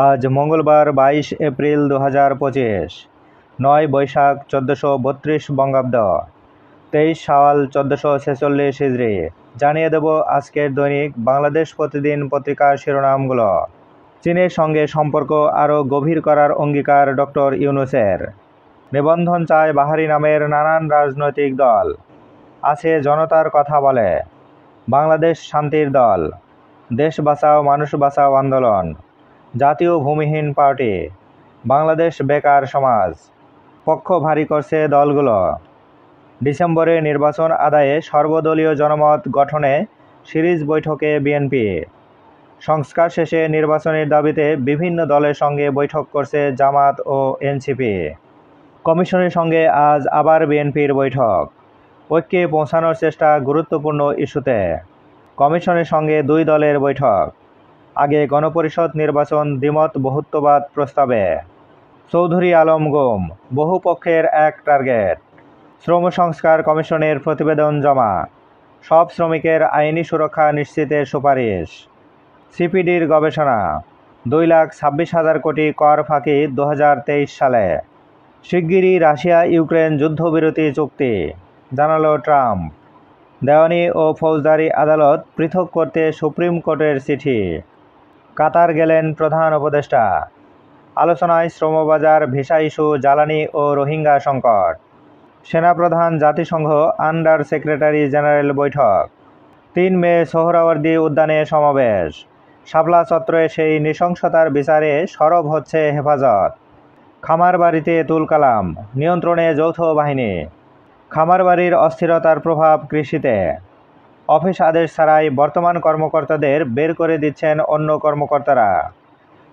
আজ মঙ্গলবার 22 এপ্রিল 2025, 9 বৈশাখ 1432 বঙ্গাব্দ, 23 শাওয়াল 1446 হিজরি। জানিয়ে দেব আজকের দৈনিক বাংলাদেশ প্রতিদিন পত্রিকার শিরোনামগুলো। চীনের সঙ্গে সম্পর্ক আরও গভীর করার অঙ্গীকার ডক্টর ইউনূসের। নিবন্ধন চায় বাহারি নামের নানান রাজনৈতিক দল। আছে জনতার কথা বলে। বাংলাদেশ শান্তির দল। দেশ বাঁচাও মানুষ বাঁচাও আন্দোলন। জাতীয় ভূমিহীন পার্টি। বাংলাদেশ বেকার সমাজ। পক্ষ ভারী করছে দলগুলো। ডিসেম্বরে নির্বাচন আদায়ে সর্বদলীয় জনমত গঠনে সিরিজ বৈঠকে বিএনপি। সংস্কার শেষে নির্বাচনের দাবিতে বিভিন্ন দলের সঙ্গে বৈঠক করছে জামাত ও এনসিপি। কমিশনের সঙ্গে আজ আবার বিএনপির বৈঠক। ঐক্যে পৌঁছানোর চেষ্টা গুরুত্বপূর্ণ ইস্যুতে। কমিশনের সঙ্গে দুই দলের বৈঠক। আগে গণপরিষদ নির্বাচন, দ্বিমত বহুত্ববাদ প্রস্তাবে। চৌধুরী আলম গুম, বহু পক্ষের এক টার্গেট। শ্রম সংস্কার কমিশনের প্রতিবেদন জমা। সব শ্রমিকের আইনি সুরক্ষা নিশ্চিতের সুপারিশ। সিপিডির গবেষণা। 2,26,000 কোটি কর ফাঁকি 2023 সালে। শিগগিরই রাশিয়া ইউক্রেন যুদ্ধবিরতি চুক্তি, জানালো ট্রাম্প। দেওয়ানি ও ফৌজদারি আদালত পৃথক করতে সুপ্রিম কোর্টের চিঠি। কাতার গেলেন প্রধান উপদেষ্টা। আলোচনায় শ্রমবাজার, ভিসা ইস্যু, জ্বালানি ও রোহিঙ্গা সংকট। সেনাপ্রধান জাতিসংঘ আন্ডার সেক্রেটারি জেনারেল বৈঠক। 3 মে সোহরাওয়ার্দী উদ্যানে সমাবেশ। শাপলা চত্বরে সেই নৃশংসতার বিচারে সরব হচ্ছে হেফাজত। খামারবাড়িতে তুলকালাম, নিয়ন্ত্রণে যৌথ বাহিনী। খামারবাড়ির অস্থিরতার প্রভাব কৃষিতে। অফিস আদেশ ছাড়াই বর্তমান কর্মকর্তাদের বের করে দিচ্ছেন অন্য কর্মকর্তারা।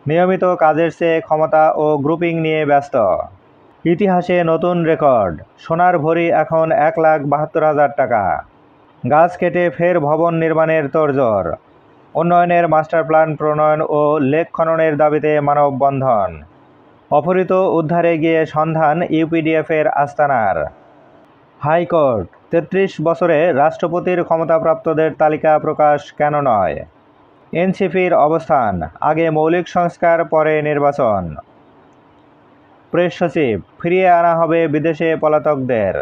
নিয়মিত কাজের চেয়ে ক্ষমতা ও গ্রুপিং নিয়ে ব্যস্ত। ইতিহাসে নতুন রেকর্ড, সোনার ভরি এখন 1,72,000 টাকা। গাছ কেটে ফের ভবন নির্মাণের তোড়জোড়। উন্নয়নের মাস্টার প্ল্যান প্রণয়ন ও লেক খননের দাবিতে মানববন্ধন। অপহৃত উদ্ধারে গিয়ে সন্ধান ইউপিডিএফের আস্তানার। হাইকোর্ট, 33 বছরে রাষ্ট্রপতির ক্ষমতাপ্রাপ্তদের তালিকা প্রকাশ কেন নয়? এনসিপির অবস্থান, আগে মৌলিক সংস্কার পরে নির্বাচন। প্রেস সচিব, ফিরিয়ে আনা হবে বিদেশে পলাতকদের।